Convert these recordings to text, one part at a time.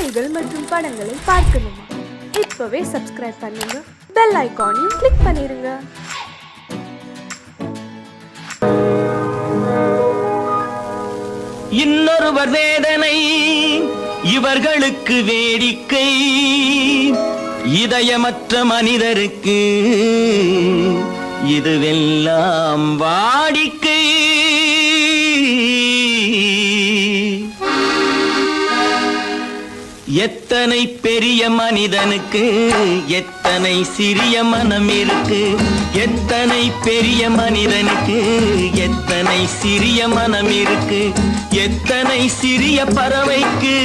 செய்திகள் மற்றும் படங்களை பார்க்கணுமா? இப்பவே சப்ஸ்கிரைப் பண்ணுங்க, பெல் ஐகானையும் கிளிக் பண்ணிருங்க. இன்னொருவர் வேதனை இவர்களுக்கு வேடிக்கை, இதயமற்ற மனிதருக்கு இதுவெல்லாம் வாடிக்கை. எத்தனை பெரிய மனிதனுக்கு எத்தனை சிறிய மனம் இருக்கு, எத்தனை பெரிய மனிதனுக்கு எத்தனை சிறிய மனம் இருக்கு, எத்தனை சிறிய பறவைக்கு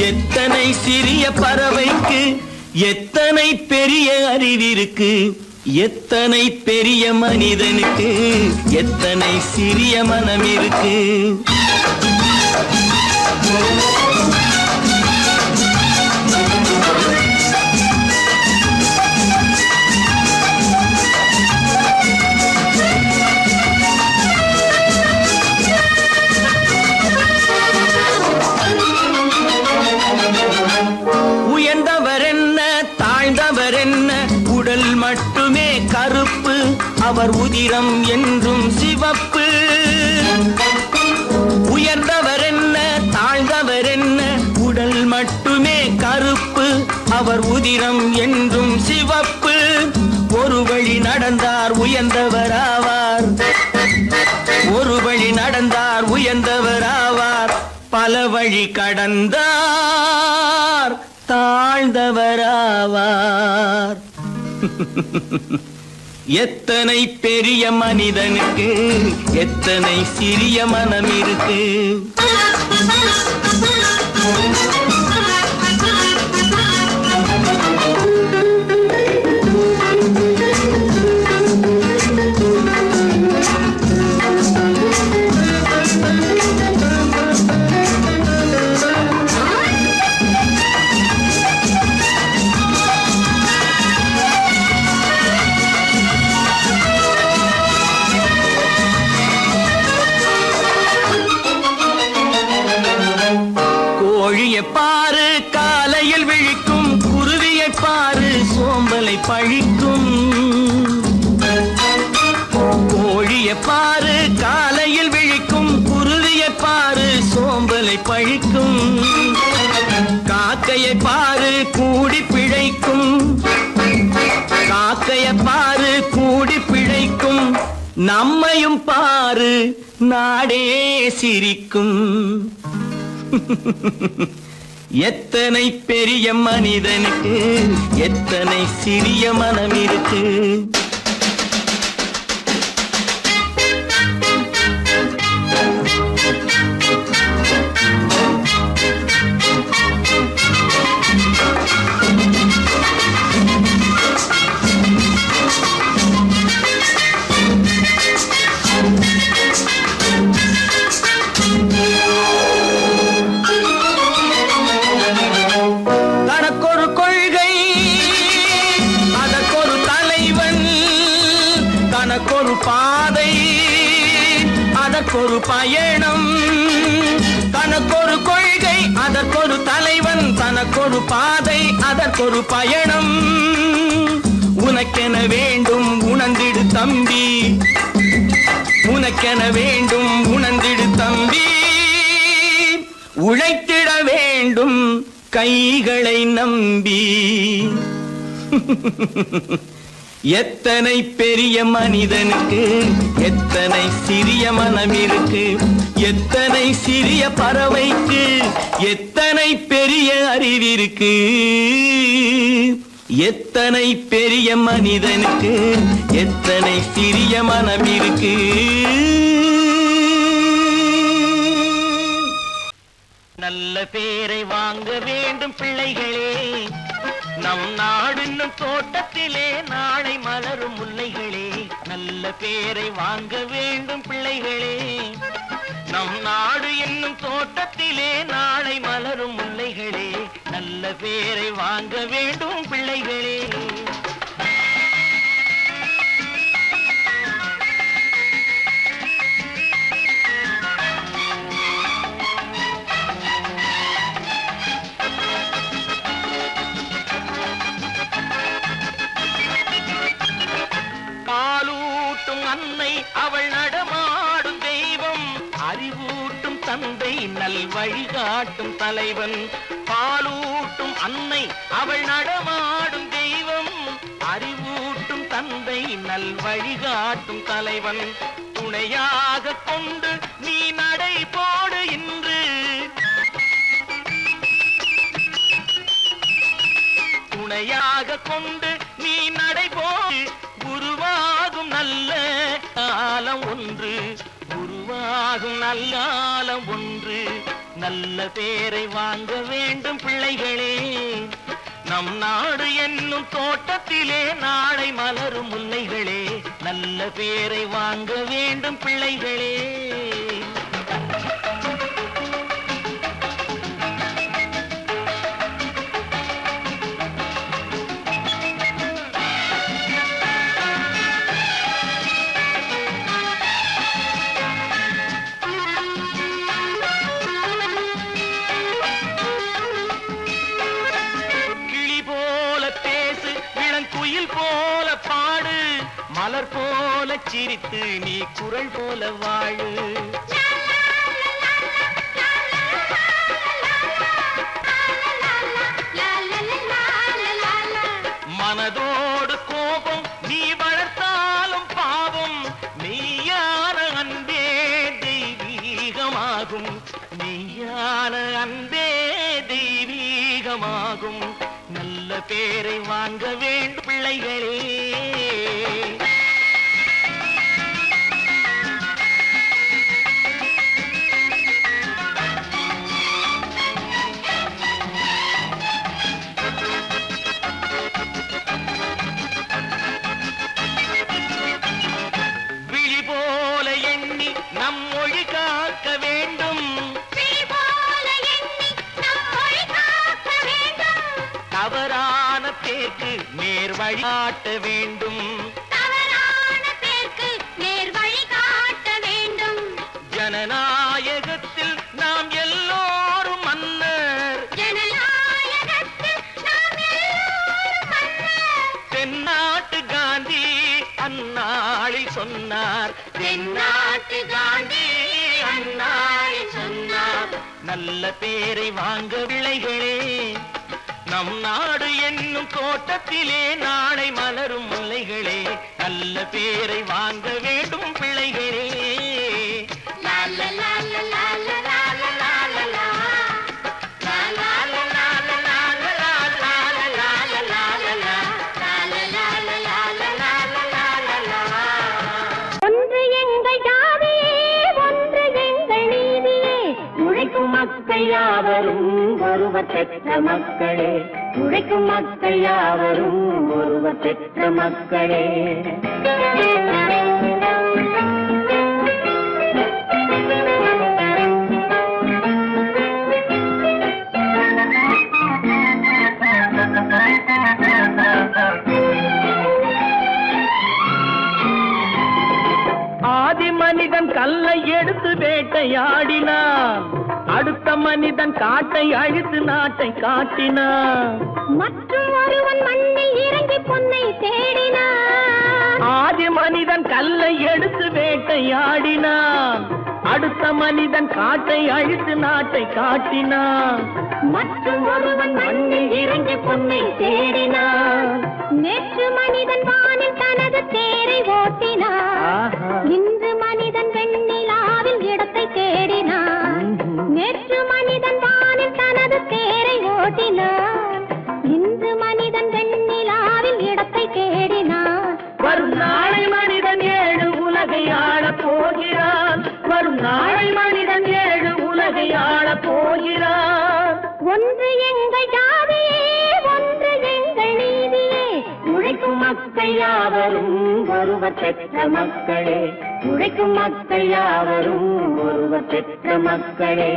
எத்தனை சிறிய பறவைக்கு எத்தனை பெரிய அறிவிருக்கு, எத்தனை பெரிய மனிதனுக்கு எத்தனை சிறிய மனம் இருக்கு. உயர்ந்தவர் என்ன தாழ்ந்தவர் என்ன, உடல் மட்டுமே கருப்பு, அவர் உதிரம் என்றும் சிவப்பு. உயர்ந்தவர் என்ன தாழ்ந்தவர் என்ன, உடல் மட்டுமே கருப்பு, அவர் உதிரம் என்றும் சிவப்பு. ஒரு வழி நடந்தார் உயர்ந்தவராவார், ஒரு வழி நடந்தார் உயர்ந்தவராவார், பல வழி கடந்தார் தாழ்ந்தவராவார். எத்தனை பெரிய மனிதனுக்கு எத்தனை சிறிய மனம் இருக்கு. கோழியை பாரு காலையில் விழிக்கும், குருவியை பாரு சோம்பலை பழிக்கும். கோழியை பாரு காலையில் விழிக்கும், குருவியை பாரு சோம்பலை பழிக்கும். காக்கையை பாரு கூடி பிழைக்கும், காக்கையை பாரு கூடி பிழைக்கும். நம்மையும் பாரு நாடே சிரிக்கும். எத்தனை பெரிய மனிதனுக்கு எத்தனை சிறிய மனம் இருக்கு. தனக்கொரு கொள்கை அதற்கொரு தலைவன், தனக்கொரு பாதை அதற்கொரு பயணம். தனக்கொரு கொள்கை அதற்கொரு தலைவன், தனக்கொரு பாதை அதற்கொரு பயணம். உனக்கென வேண்டும் உணர்ந்திடு தம்பி, உனக்கென வேண்டும் உணர்ந்திடு தம்பி. உழைத்திட வேண்டும் கைகளை நம்பி. எத்தனை பெரிய மனிதனுக்கு எத்தனை சிறிய மனம் இருக்கு, எத்தனை சிறிய பறவைக்கு எத்தனை பெரிய அறிவிருக்கு, எத்தனை பெரிய மனிதனுக்கு எத்தனை சிறிய மனம் இருக்கு. நல்ல பேரை வாங்க வேண்டும் பிள்ளைகளே, நம் நாடு என்னும் தோட்டத்திலே நாளை மலரும் முல்லைகளே. நல்ல பேரை வாங்க வேண்டும் பிள்ளைகளே, நம் நாடு என்னும் தோட்டத்திலே நாளை மலரும் முல்லைகளே. நல்ல பேரை வாங்க வேண்டும் பிள்ளைகளே. வழிகாட்டும் தலைவன். பாலூட்டும் அன்னை அவள் நடமாடும் தெய்வம். அறிவூட்டும் தந்தை நல் வழிகாட்டும் தலைவன். துணையாக கொண்டு நீ நடை போடு இன்று. துணையாக கொண்டு நீ நடை போடு. உருவாகும் நல்ல காலம் ஒன்று. உருவாகும் நல்ல காலம் ஒன்று. நல்ல பேரை வாங்க வேண்டும் பிள்ளைகளே. நம் நாடு என்னும் தோட்டத்திலே நாளை மலரும் முல்லைகளே. நல்ல பேரை வாங்க வேண்டும் பிள்ளைகளே. குயில் போல பாடு. மலர் போல சிரித்து நீ குரல் போல வாழு. மனதோடு கோபம் நீ வளர்த்தாலும் பாவம். மெய்யான அன்பே தெய்வீகமாகும். மெய்யான அன்பே தெய்வீகமாகும். நல்ல பேரை வாங்க வேண்டும் பிள்ளைகளே. விழி போல எண்ணி நம் மொழி காக்க வேண்டும். தவறான பேருக்கு நேர் வழி காட்ட வேண்டும். ஜனநாயகத்தில் நாம் எல்லோரும் மன்னர். தென்னாட்டு காந்தி அந்நாளில் சொன்னார். தென்னாட்டு காந்தி அந்நாளில் சொன்னார். நல்ல பேரை வாங்க பிள்ளைகளே. நம் நாடு என்னும் தோட்டத்திலே நாளை மலரும் முல்லைகளே. நல்ல பேரை வாங்க வேண்டும் பிள்ளைகளே. ஒன்று எங்கள் ஜாதியே, ஒன்று எங்கள் நீதியே. உழைக்கும் மக்கள் யாவரும் ஒருவர் பெற்ற மக்களே. உழைக்கும் மக்கள் யாவரும் ஒருவர் பெற்ற மக்களே. ஆதி மனிதன் கல்லை எடுத்து வேட்டையாடினான். அடுத்த மனிதன் காட்டை அழித்து நாட்டை காட்டினான். மற்றும் ஒருவன் மண்ணில் இறங்கி பொன்னை தேடினான். ஆதி மனிதன் கல்லை எடுத்து வேட்டையாடினான். அடுத்த மனிதன் காட்டை அழித்து நாட்டை காட்டினான். மற்றும் ஒருவன் மண்ணில் இறங்கி பொன்னை தேடினான். நேற்று மனிதன் வானில் தனது தேரை ஓட்டினான். இன்று மனிதன் வெண்ணிலாவில் இடத்தை தேடினான். நேற்று மனிதன் வானில் தனது தேரை ஓட்டினான். இன்று மனிதன் வெண்ணிலாவில் இடத்தை தேடினான். வரும் நாளை மனிதன் 7 உலகை ஆளப் போகிறான். வரும் நாளை மனிதன் 7 உலகை ஆளப் போகிறான். ஒன்று எங்கள் ஜாதியே, ஒன்று எங்கள் நீதியே. உழைக்கும் மக்கள் யாவரும் ஒருவர் பெற்ற மக்களே. உழைக்கும் மக்கள் யாவரும் ஒருவர் பெற்ற மக்களே.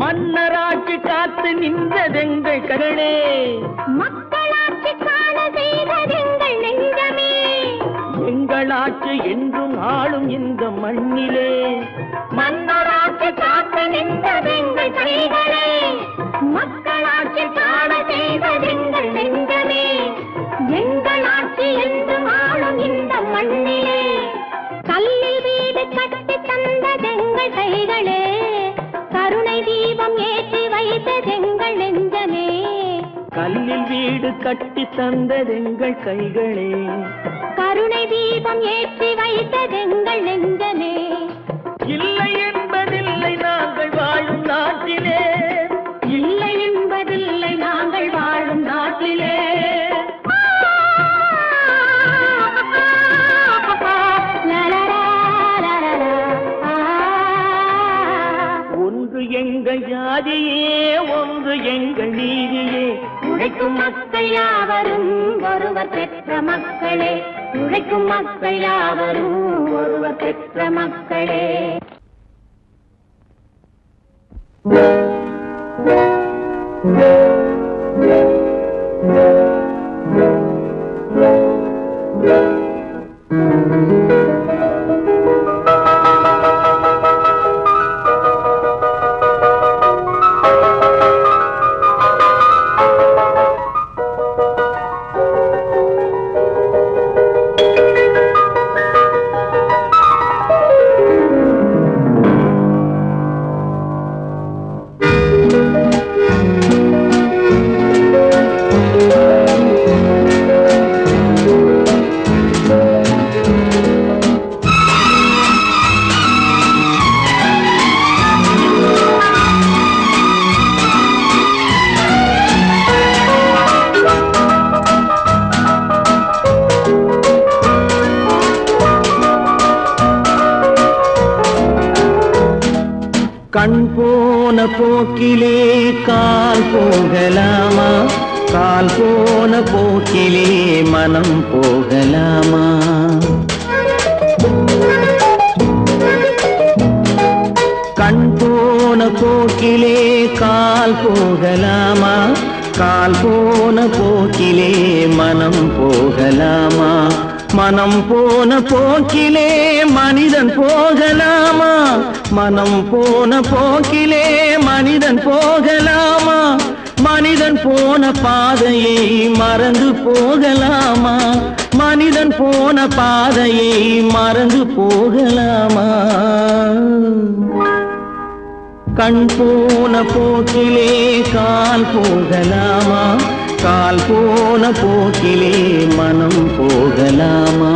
மன்னராட்சி காத்து நின்றதெங்கள் கருணே. மக்களாட்சி காண செய்ததெங்கள் நெஞ்சமே. எங்களாட்சி என்றும் ஆளும் இந்த மண்ணிலே. மன்னராட்சி காத்து நின்றதெங்கள் கைகளே, மக்களாட்சி காண செய்வதெங்கள் நெஞ்சமே, எங்கள் ஆட்சி என்று ஆளும் இந்த மண்ணிலே, கல்லில் வீடு கட்டி தந்ததெங்கள் கைகளே, கருணை தீபம் ஏற்றி வைத்ததெங்கள் நெஞ்சமே. கல்லில் வீடு கட்டி தந்ததெங்கள் கைகளே, கருணை தீபம் ஏற்றி வைத்ததெங்கள் நெஞ்சமே. இல்லை என்பதில்லை நாங்கள் வாழும் நாட்டிலே, இல்லை என்பதில்லை நாங்கள் வாழும் நாட்டிலே. ஒன்று எங்கள் ஜாதியே, ஒன்று எங்கள் நீதியே, உழைக்கும் மக்கள் யாவரும் ஒருவர் பெற்ற மக்களே, உழைக்கும் மக்கள் யாவரும் ஒருவர் பெற்ற மக்களே. கண் போன போக்கிலே கால் போகலாமா, கால் போன போக்கிலே மனம் போகலாமா. கண் போன போக்கிலே கால் போகலாமா, கால் போன போக்கிலே மனம் போகலாமா. மனம் போன போக்கிலே மனிதன் போகலாமா, மனம் போன போக்கிலே மனிதன் போகலாமா. மனிதன் போன பாதையை மறந்து போகலாமா, மனிதன் போன பாதையை மறந்து போகலாமா. கண் போன போக்கிலே கால் போகலாமா, கால் போன போக்கிலே மனம் போகலாமா.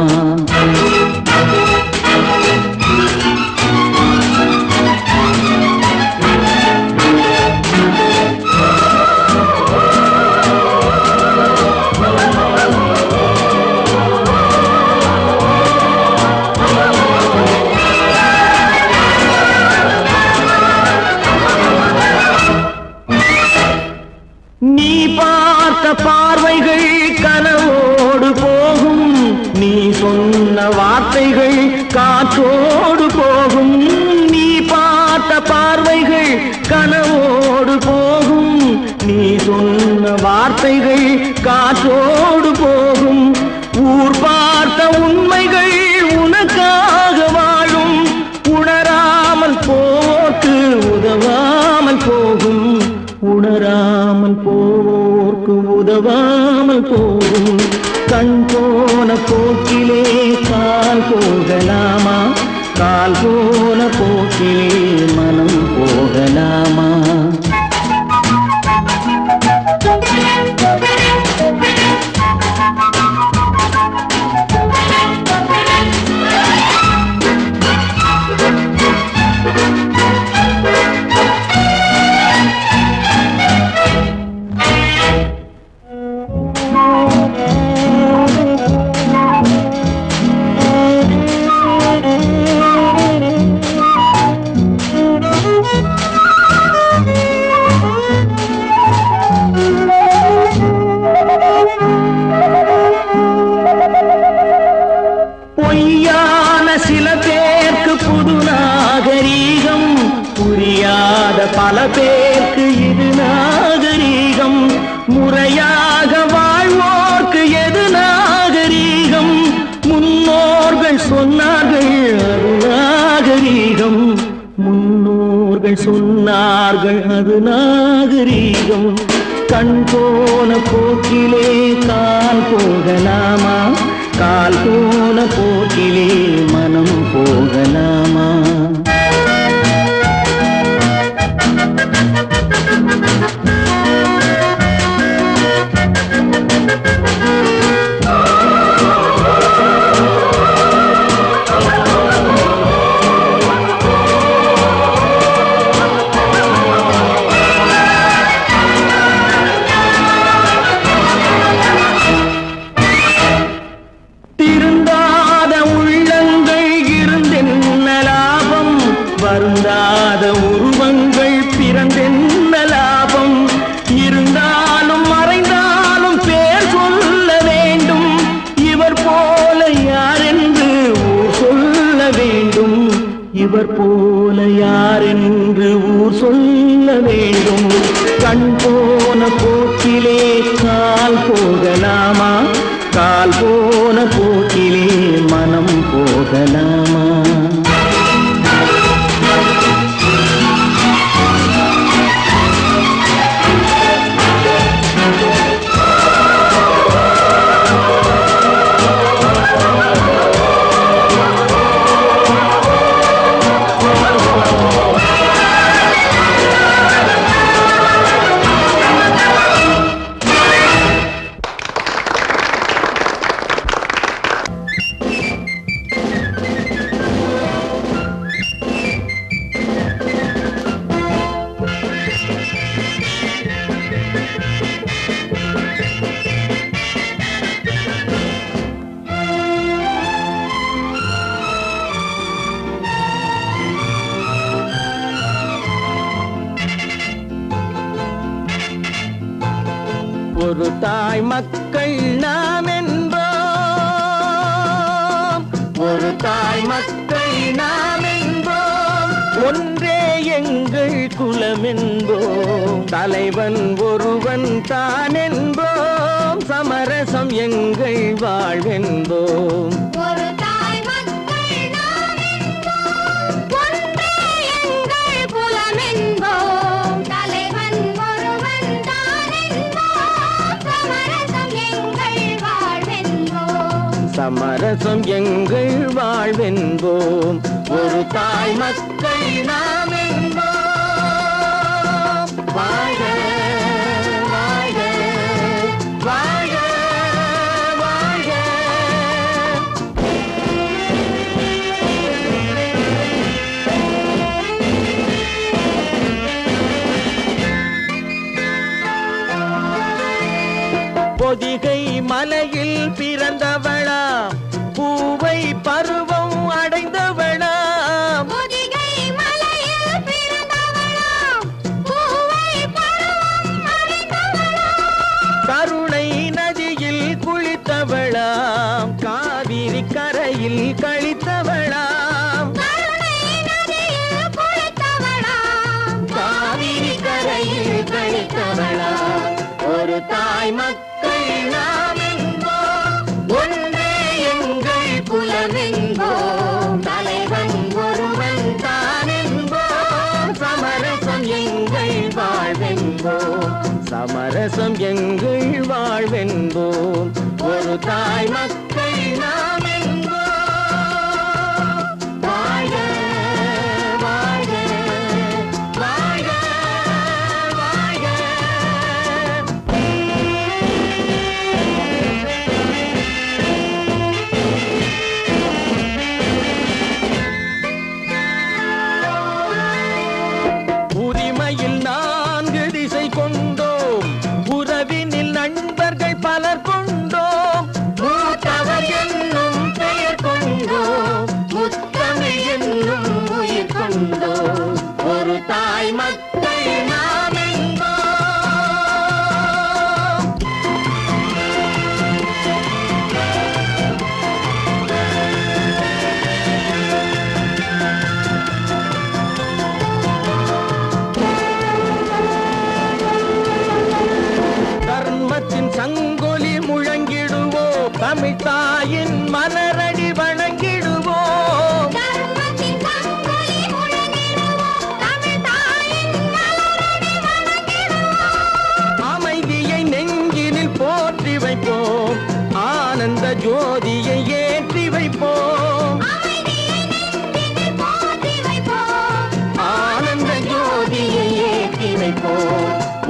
நீ பார்த்த பார்வைகள் கனவோடு போகும், நீ சொன்ன வார்த்தைகள் காற்றோடு போகும். நீ பார்த்த பார்வைகள் கனவோடு போகும், நீ சொன்ன வார்த்தைகள் காற்றோடு போகும். ஊர் பார்த்த உண்மைகள் உனக்காக வாழும், உணராமல் போக்கு உதவாமல் போகும், உணராமல் போக்கு உதவாமல் போகும். கண் போன போக்கிலே கால் போகலாமா, கால் போன போக்கிலே மனம் போகலாமா. கால்கள் அது நாகரீகம். கண் போன போக்கிலே கால் போகலாமா? கால் போன போக்கிலே மனம் போகலாமா? வருந்தாத உருவங்கள் பிறந்தென்ன லாபம்? இருந்தாலும் மறைந்தாலும் பேர் சொல்ல வேண்டும். இவர் போல யாரென்று ஊர் சொல்ல வேண்டும். இவர் போல யாரென்று ஊர் சொல்ல வேண்டும். கண் போன போக்கிலே கால் போகலாமா? கால் போன போக்கிலே மனம் போகலாமா? ஒரு தாய் மக்கள் நாம் என்போம். ஒரு தாய் மக்கள் நாம் என்போம். ஒன்றே எங்கள் குலம் என்போம். தலைவன் ஒருவன் தான் என்போம். சமரசம் எங்கள் வாழ்வென்போம். சமரசம் எங்கள் வாழ்வென்போம். ஒரு தாய் மக்கள் நாம் என்போம். வாழ்க வாழ்க வாழ்க வாழ்க. பொதிகை மலையில் பிறந்தவளா? பூவை பருவம் அடைந்தவளா? பொதிகை மலையில் பிறந்தவளா? பூவை பருவம் அடைந்தவளா? கருணை நதியில் குளித்தவளா? காவிரி கரையில் கழித்தவளா? கருணை நதியில் குளித்தவளா? காவிரி கரையில் கழித்தவளா? ஒரு தாய் மக்கள் நாம் என்போம். ஒன்றே எங்கள் குலம் என்போம். தலைவன் ஒருவன் தான் என்போம். சமரசம் எங்கள் வாழ்வென்போம். சமரசம் எங்கள் வாழ்வென்போம். ஒரு தாய் மக்கள் நாம் என்போம். வாழ்க வாழ்க வாழ்க வாழ்க. உரிமையில் 4 திசை கொண்டோம். உறவினில் நண்பர்கள் பலர் கொண்டோம். மூத்தவர் என்னும் பெயர் கொண்டோம். முத்தமிழ் என்னும் உயிர் கொண்டோம். ஒரு தாய் மக்கள் நாம் என்போம். தர்மத்தின் சங்கொலி முழங்கிடுவோம். தமிழ் தாயின் மலரடி வணங்கிடுவோம். தர்மத்தின் சங்கொலி முழங்கிடுவோம். தமிழ் தாயின் மலரடி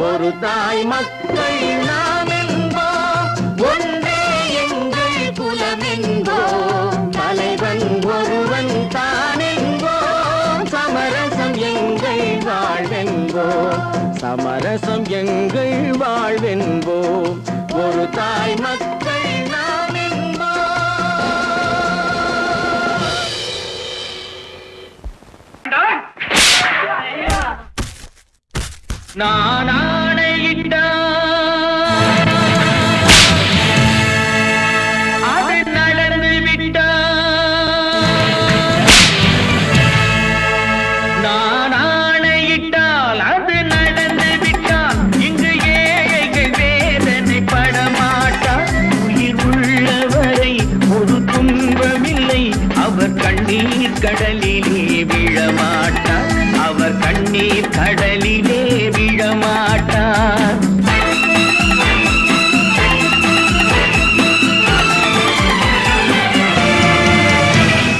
ஒரு தாய் மக்கள் நாம் என்போம், ஒன்றே எங்கள் குலம் என்போம், தலைவன் ஒருவன் தான் என்போம், சமரசம் எங்கள் வாழ்வென்போம், சமரசம் எங்கள் வாழ்வென்போம், ஒரு தாய் மக்கள் நாம் என்போம். நான் ஆணையிட்டால் அது நடந்து விட்டால், நான் ஆணையிட்டால் அது நடந்து விட்டால், இங்கு ஏழைகள் வேதனை படமாட்டார், உயிர் உள்ளவரை ஒரு துன்பமில்லை, அவர் கண்ணீர் கடலிலே விழமாட்டார், அவர் கண்ணீர் கடலிலே விழமாட்டார்.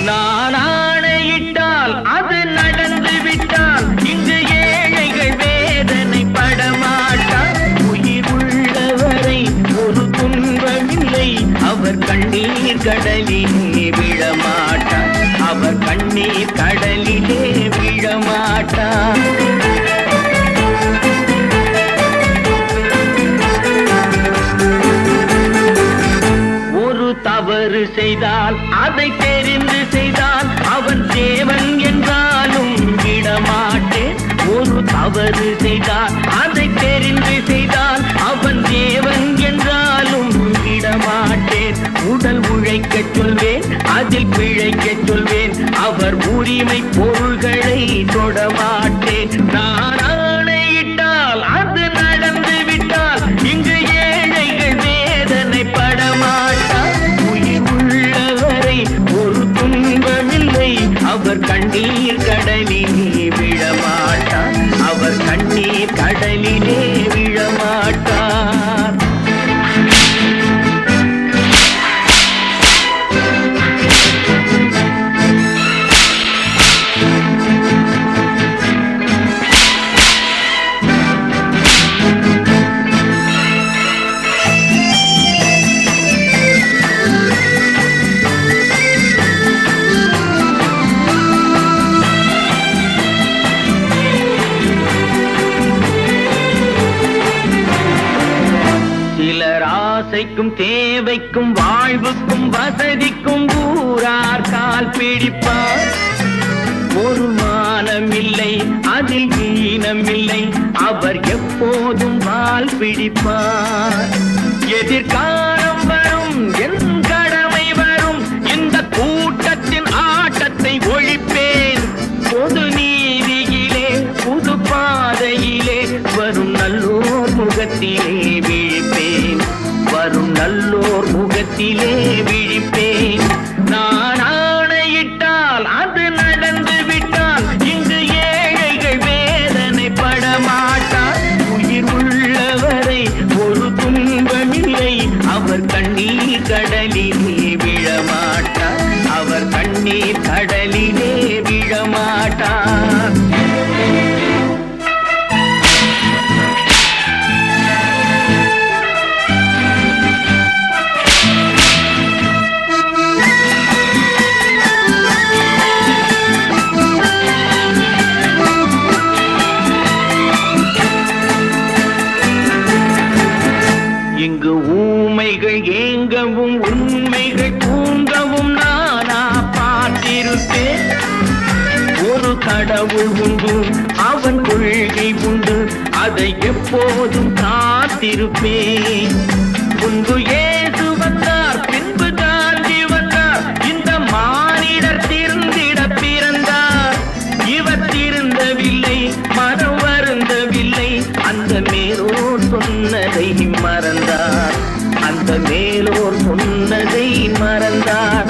நான் ஆணையிட்டால் அது நடந்து விட்டால், இங்கு ஏழைகள் வேதனை படமாட்டார், உயிர் உள்ளவரை ஒரு துன்பமில்லை, அவர் கண்ணீர் கடலிலே விழமாட்டார், அவர் கண்ணீர் கடலிலே விழமாட்டார். ஒரு தவறு செய்தால் அதை தெரிந்து செய்தால் அவன் தேவன் என்றாலும் விடமாட்டேன், ஒரு தவறு செய்தால் அதை தெரிந்து செய்தால் அவன் தேவன் என்றாலும் விடமாட்டேன், உடல் உழைக்கச் சொல்வேன் அதில் பிழைக்கச் சொல்வேன், அவர் உரிமை பொருள்களை தொடமாட்டேன். நான் ஆணையிட்டால் அது நடந்து விட்டால், இங்கு ஏழைகள் வேதனை படமாட்டார், உயிர் உள்ளவரை ஒரு துன்பமில்லை, அவர் கண்ணீர் கடலிலே விழமாட்டார், அவர் கண்ணீர் கடலிலே விழமாட்டார். சிலர் ஆசைக்கும் தேவைக்கும் வாழ்வுக்கும் வசதிக்கும் ஊரார் கால் பிடிப்பார், ஒரு மானமில்லை அதில் ஈனமில்லை, அவர் எப்போதும் வால் பிடிப்பார். எதிர்காலம் வரும் என் கடமை வரும், இந்த கூட்டத்தின் ஆட்டத்தை ஒழிப்பேன், பொது நீதியிலே புது பாதையிலே வரும் நல்லோர் முகத்திலே விழிப்பேன், வரும் நல்லோர் முகத்திலே விழிப்பேன். நான் ஆணையிட்டால் அது நடந்து விட்டால், இங்கு ஏழைகள் வேதனை படமாட்டார், உயிர் உள்ளவரை ஒரு துன்பமில்லை, அவர் கண்ணீர் கடலிலே விழமாட்டார், அவர் கண்ணீர் கடலிலே விழமாட்டார். இங்கு ஊமைகள் ஏங்கவும் உண்மைகள் தூங்கவும் நானா பார்த்திருப்பேன், ஒரு கடவுள் உண்டு அவன் கொள்கை உண்டு அதை எப்போதும் காத்திருப்பேன். முன்பு இயேசு வந்தார் பின்பு காந்தி வந்தார், இந்த மானிடர் திருந்திட பிறந்தார், இவர் திருந்தவில்லை மனம் வருந்தவில்லை, அந்த மேலோர் சொன்னதை மறந்தார், அந்த மேலோர் சொன்னதை மறந்தார்.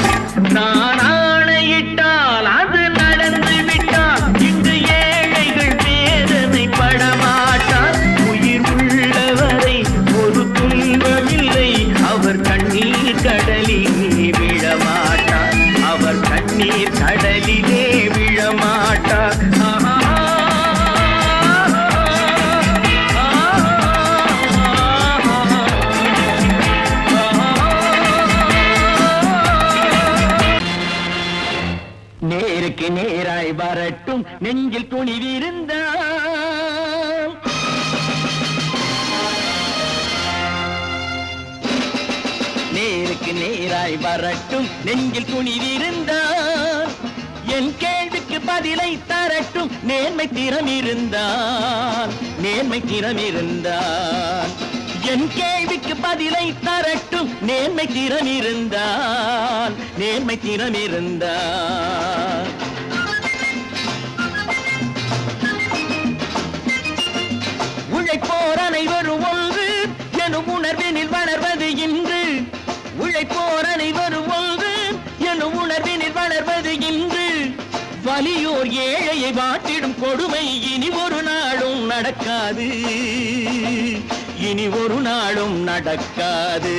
நான் ஆணையிட்டால் அது நடந்து விட்டால், இங்கு ஏழைகள் வேதனை படமாட்டார், உயிர் உள்ளவரை ஒரு துன்பமில்லை, அவர் கண்ணீர் கடலிலே விழமாட்டார், அவர் கண்ணீர் கடலிலே விழமாட்டார். வரட்டும் நெஞ்சில் துணிவிருந்தால். நேருக்கு நேராய் வரட்டும் நெஞ்சில் துணிவிருந்தால். என் கேள்விக்கு பதிலை தரட்டும் நேர்மை திறம் இருந்தால். நேர்மை திறம் இருந்தால் என் கேள்விக்கு பதிலை தரட்டும் நேர்மை திறம் இருந்தால். நேர்மை திறம் இருந்தால் உழைப்போர் அனைவரும் ஒன்று எனும் உணர்வினில் வளர்வது இன்று. உழைப்போர் அனைவரும் ஒன்று எனும் உணர்வினில் வளர்வது இன்று. வலியோர் ஏழையை வாட்டிடும் கொடுமை இனி ஒரு நாளும் நடக்காது. இனி ஒரு நாளும் நடக்காது.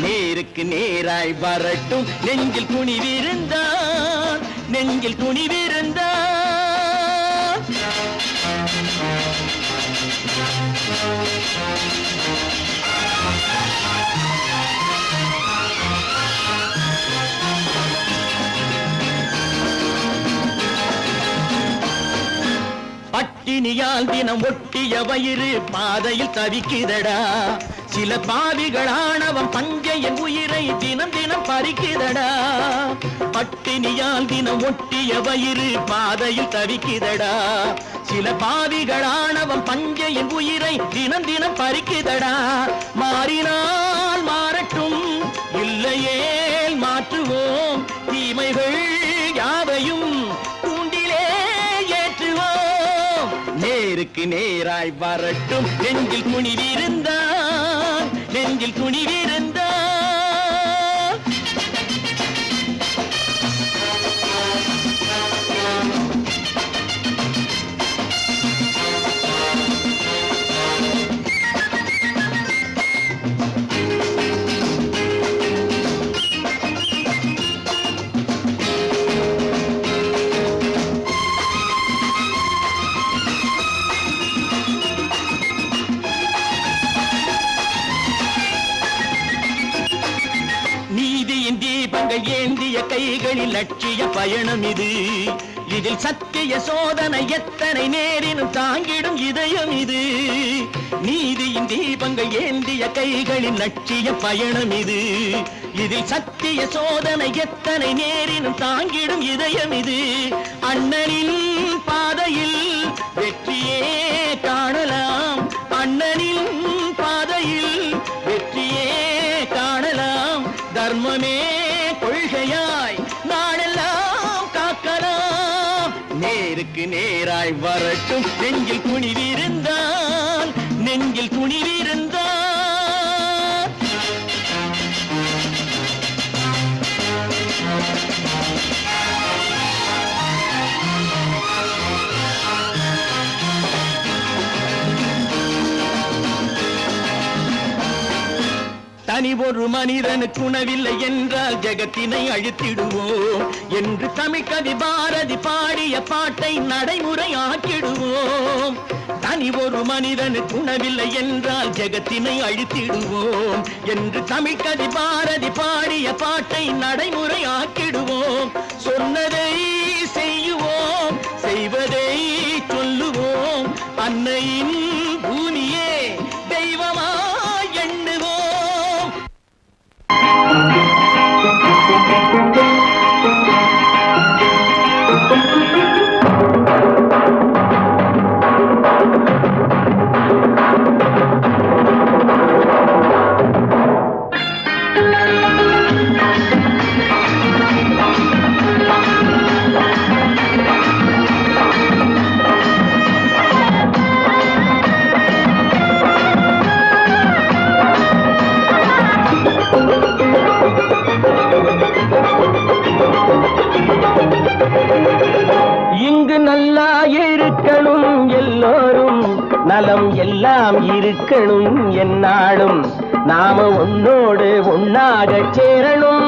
நேருக்கு நேராய் வரட்டும் நெஞ்சில் துணிவிருந்தால். நெஞ்சில் துணிவிருந்தால். பட்டினியால் தினம் ஒட்டிய வயிறு பாதையில் தவிக்குதடா. சில பாவிகளானவன் பஞ்சையின் உயிரை தினம் தினம் பறிக்குதடா. பட்டினியால் தினம் ஒட்டிய வயிறு பாதையில் தவிக்குதடா. சில பாவிகளானவன் பஞ்சையின் உயிரை தினம் தினம் பறிக்குதடா. மாறினால் மாறட்டும் இல்லையே மாற்றுவோம். தீமைகள் யாவையும் தூண்டிலே ஏற்றுவோம். நேருக்கு நேராய் வரட்டும் நெஞ்சில் துணிவிருந்தால். நெஞ்சில் துணிவிருந்தால். தீபங்கள் ஏந்திய கைகளில் லட்சிய பயணம் இது. இதில் சத்திய சோதனை எத்தனை நேரினும் தாங்கிடும் இதயம் இது. நீதியின் தீபங்கள் ஏந்திய கைகளில் லட்சிய பயணம் இது. இதில் சத்திய சோதனை எத்தனை நேரினும் தாங்கிடும் இதயம் இது. அண்ணனின் பாதையில் வெற்றியே காணலாம். அண்ணனின் பாதையில் வெற்றியே காணலாம். தர்மமே கொள்கையாய் நாளெல்லாம் காக்கலாம். நேருக்கு நேராய் வரட்டும் நெஞ்சில் துணிவிருந்தால். நெஞ்சில் துணிவிருந்தால். தனி ஒரு மனிதனுக்கு உணவில்லை என்றால் ஜெகத்தினை அழித்திடுவோம் என்று தமிழ்கவி பாரதி பாடிய பாட்டை நடைமுறையாக்கிடுவோம். தனி ஒரு மனிதனுக்கு உணவில்லை என்றால் ஜெகத்தினை அழித்திடுவோம் என்று தமிழ்கவி பாரதி பாடிய பாட்டை நடைமுறையாக்கிடுவோம். சொன்னதை செய்யுவோம், செய்வதை சொல்லுவோம். அன்னையின் பூமியே தெய்வமா எண்ணுவோம். இங்கு நல்லா இருக்கணும் எல்லோரும், நலம் எல்லாம் இருக்கணும் என்னாலும். நாம ஒன்னோடு ஒன்னாக சேரணும்,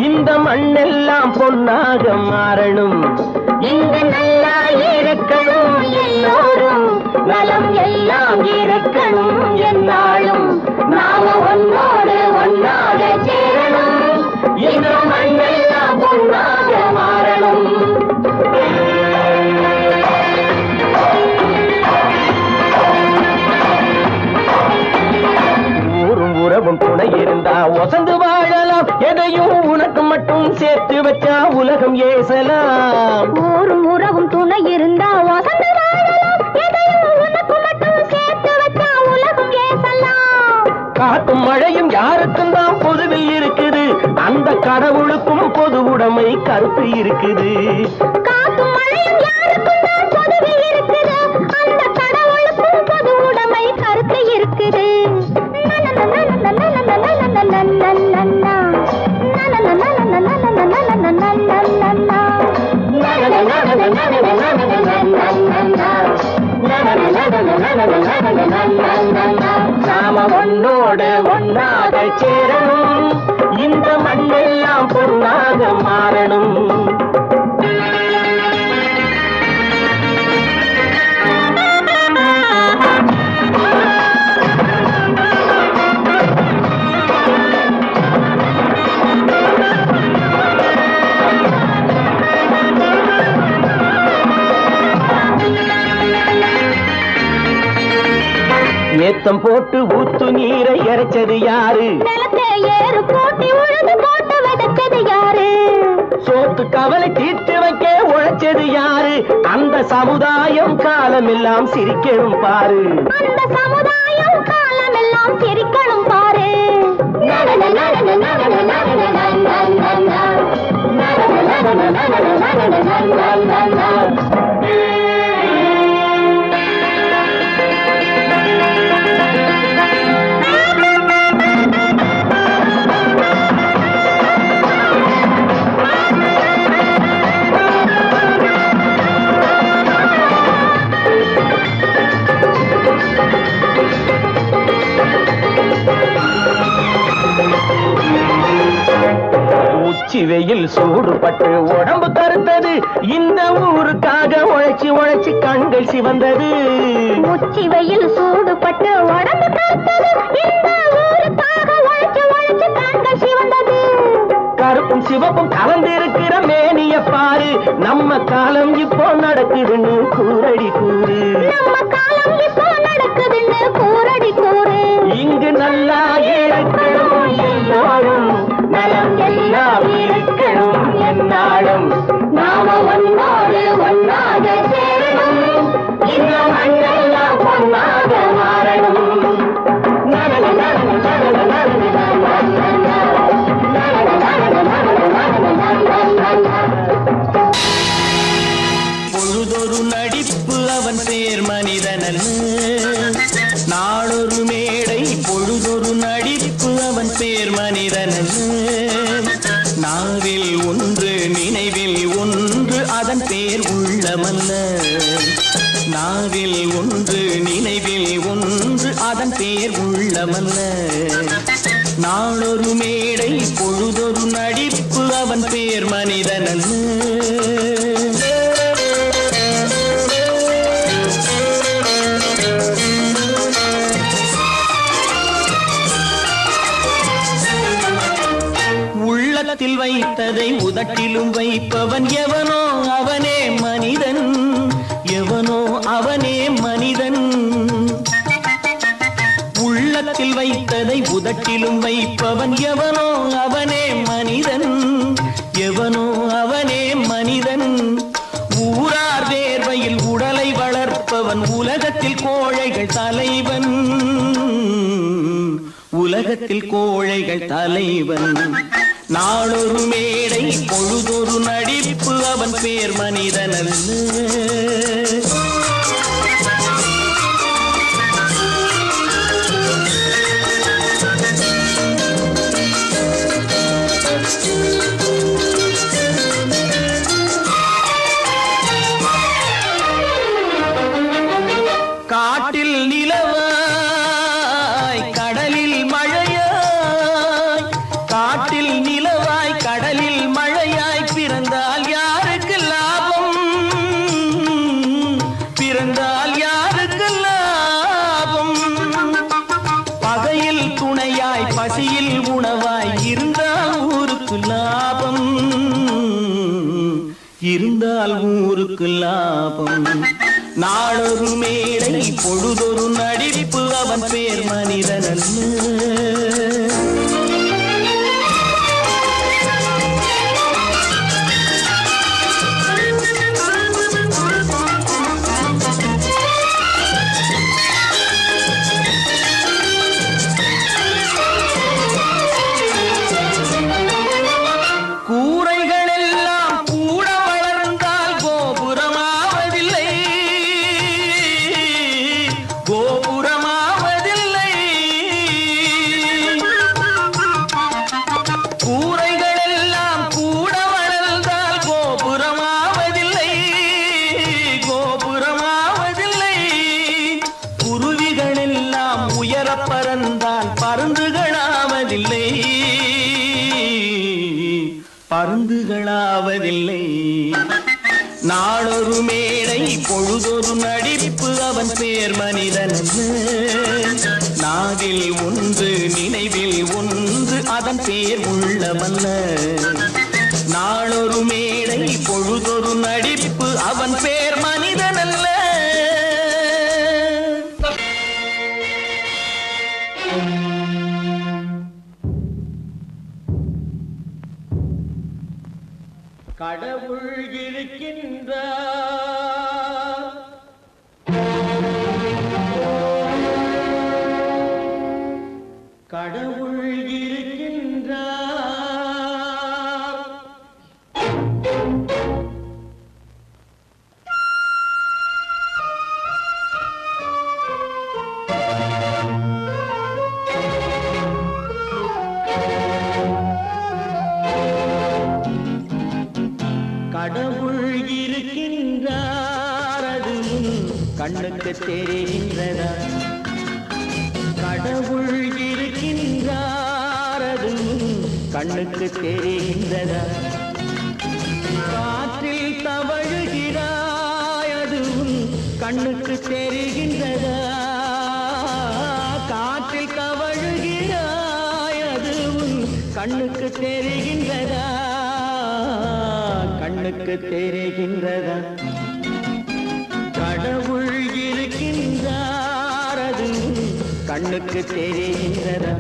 இந்த மண்ணெல்லாம் பொன்னாக மாறணும். இங்கு நல்லா இருக்கணும் எல்லோரும், நலம் எல்லாம் இருக்கணும் என்னாலும். நாம ஒன்னோடு ஒன்னாக சேரணும், இந்த மண்ணெல்லாம் பொன்னாக மாறணும். ஒசந்து வாழலாம், எதையும் உனக்கு மட்டும் சேர்த்து வச்சா உலகம் ஏசலாம். ஊரும் உறவும் துணை இருந்தா வசந்து வாழலாம், எதையும் உனக்கு மட்டும் சேர்த்து வச்சா உலகம் ஏசலாம். காத்தும் மழையும் யாருக்கும் தான் பொதுவில் இருக்குது, அந்த கடவுளுக்கும் பொது உடைமை கருத்து இருக்குது. காத்தும் மழையும் யாருக்கும் தான் பொதுவில் இருக்குது, அந்த கடவுளுக்கும் பொது உடைமை கருத்து இருக்குது. நாம ஒன்னோடு ஒன்னாக சேரணும், இந்த மண்ணெல்லாம் பொன்னாக மாறணும். ஏத்தம் போட்டு ஊத்து நீரை இறைச்சது யாரு? நிலத்தை ஏறு போட்டி உழுது போட்டு விதைச்சது யாரு? சோத்து கவலை தீர்த்து வைக்க உழைச்சது யாரு? அந்த சமுதாயம் காலமெல்லாம் சிரிக்கணும் பாரு. அந்த சமுதாயம் காலமெல்லாம் சிரிக்கணும் பாரு. உச்சி வெயில் சூடுபட்டு உடம்பு கருத்தது, இந்த ஊருக்காக உழைச்சி உழைச்சி கண்கள் சிவந்தது. உச்சி வெயில் சூடுபட்டு உடம்பு கருத்தது, இந்த ஊருக்காக உழைச்சி உழைச்சி கண்கள் சிவந்தது. கருப்பும் சிவப்பும் கலந்திருக்கிற மேனிய பாரு, நம்ம காலம் இப்போ நடக்குதுன்னு கூரடி கூறு. நம்ம காலம் இப்போ நடக்குதுன்னு கூரடி கூறு. இங்கு நல்லா இருக்கணும் எல்லாரும், நலம் எல்லாம் இருக்கணும் என்னாலும். நாம ஒன்னோடு ஒன்னாக சேரணும், இந்த மண்ணெல்லாம் பொன்னாக மாறணும். பொழுதொரு நடிப்பு அவன் பேர் மனிதனல்ல, நாளொரு மேடை பொழுதொரு நடிப்பு அவன் பேர் மனிதனல்ல. நாவில் ஒன்று நினைவில் ஒன்று அதன் பேர் உள்ளமல்ல. நாவில் ஒன்று நினைவில் ஒன்று அதன் பேர் உள்ளமல்ல. நாளொரு மேடை பொழுதொரு நடிப்பு அவன் பேர் மனிதனல்ல. உள்ளத்தில் வைத்ததை உதட்டிலும் வைப்பவன் எவனோ அவனே மனிதன், எவனோ அவனே மனிதன். உள்ளத்தில் வைத்ததை உதட்டிலும் வைப்பவன் எவனோ அவனே மனிதன், எவனோ அவனே மனிதன். ஊரார் வேர்வையில் உடலை வளர்ப்பவன் உலகத்தில் கோழைகள் தலைவன், உலகத்தில் கோழைகள் தலைவன். நாளொரு மேடை பொழுதொரு நடிப்பு அவன் பேர் மனிதனல்ல. காட்டில் நிலவாய் கடலில் மழையாய், காட்டில் நிலவாய் கடலில் மழையாய் பிறந்தால் யாருக்கு லாபம், பிறந்தால் யாருக்கு லாபம். பகையில் துணையாய் பசியில் உணவாய் இருந்தால் ஊருக்கு லாபம், இருந்தால் ஊருக்கு லாபம். நாளொரு மேடை பொழுதொரு நடிப்பு அவன் பேர் மனிதனல்ல. பறவைகள் எல்லாம் உயர பறந்தால் பருந்துகளாவதில்லை, பருந்துகளாவதில்லை. நாளொரு மேடை பொழுதொரு நடிப்பு அவன் பேர் மனிதன் அல்ல. நாவில் ஒன்று நினைவில் ஒன்று அதன் பேர் உள்ளவல்ல. நாளொரு மேடை பொழுதொரு நடிப்பு அவன் பேர் மனிதன் அல்ல. கடவுள் இருக்கின்றார், கடவுள் இருக்கின்றார். கடவுள் இருக்கின்றார், அது கண்ணுக்கு தெரிகின்றதா? கடவுள் இருக்கின்றார், அது கண்ணுக்கு தெரிகின்றதா? காற்றில் தவழுகிறாய், அது கண்ணுக்கு தெரிகின்றதா? காற்றில் தவழுகிறாய், அது கண்ணுக்கு தெரிகின்றதா? கண்ணுக்கு தெரிகின்றதா? கடவுள் இருக்கின்றார், அது கண்ணுக்கு தெரிகின்றதா?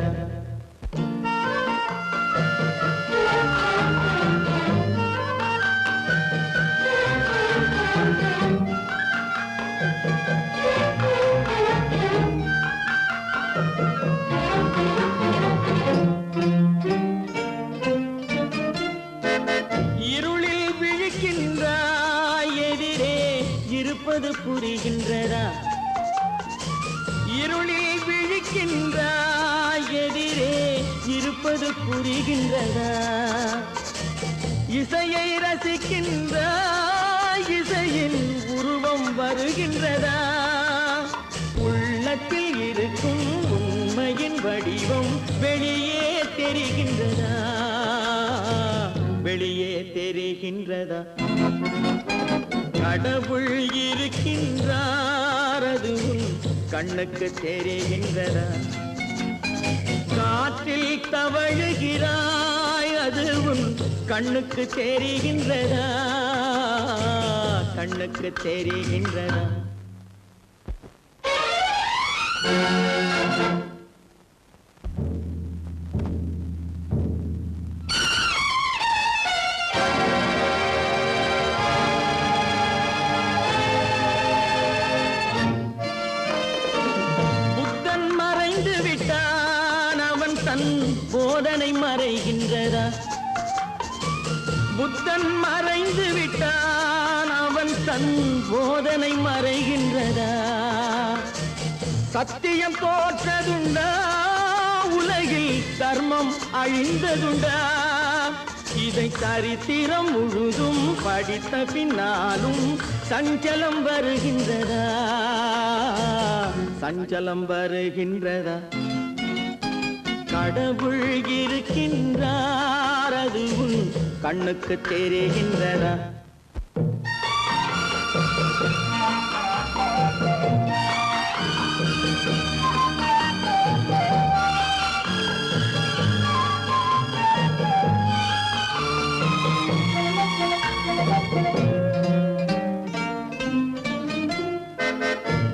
இருப்பது புரிகின்றதா? இருளில் விழிக்கின்றாய், எதிரே இருப்பது புரிகின்றதா? இசையை ரசிக்கின்றாய், இசையின் உருவம் வருகின்றதா? உள்ளத்தில் இருக்கும் உண்மையின் வடிவம் வெளியே தெரிகின்றதா? வெளியே தெரிகின்றதா? கடவுள் இருக்கின்றார், அது கண்ணுக்கு தெரிகின்றதா? காற்றில் தவழுகிறாய், அது கண்ணுக்கு தெரிகின்றதா? கண்ணுக்கு தெரிகின்றதா? போதனை மறைகின்றதா? புத்தன் மறைந்து விட்டான், அவன் தன் போதனை மறைகின்றதா? சத்தியம் தோற்றதுண்டா? உலகில் தர்மம் அழிந்ததுண்டா? இதை சரித்திரம் முழுதும் படித்த பின்னாலும் சஞ்சலம் வருகின்றதா? சஞ்சலம் வருகின்றதா? கடவுள் இருக்கின்றார், அது கண்ணுக்கு தெரிகின்றதா?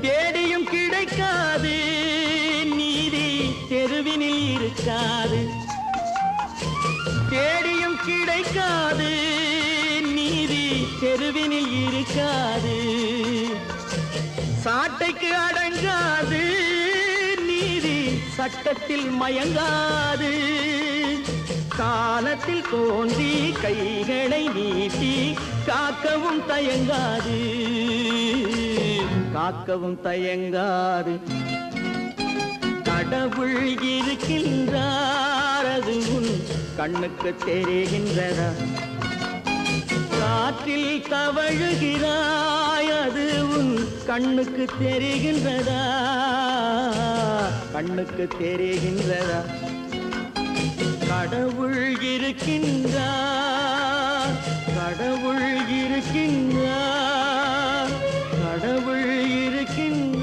தேடியும் கிடைக்காது நீதி தெருவினில் இருக்காது. தேடியும் கிடைக்காது நீதி தெருவினில் இருக்காது. சாட்டைக்கு அடங்காது நீதி சட்டத்தில் மயங்காது. காலத்தில் தோன்றி கைகளை நீட்டி காக்கவும் தயங்காது, காக்கவும் தயங்காது. கடவுள் இருக்கின்றார், அது கண்ணுக்கு தெரிகின்றதா? காற்றில் தவழுகிறாய், அது கண்ணுக்கு தெரிகின்றதா? கண்ணுக்கு தெரிகின்றதா? கடவுள் இருக்கின்றார், கடவுள் இருக்கின்றார், கடவுள் இருக்கின்றார்.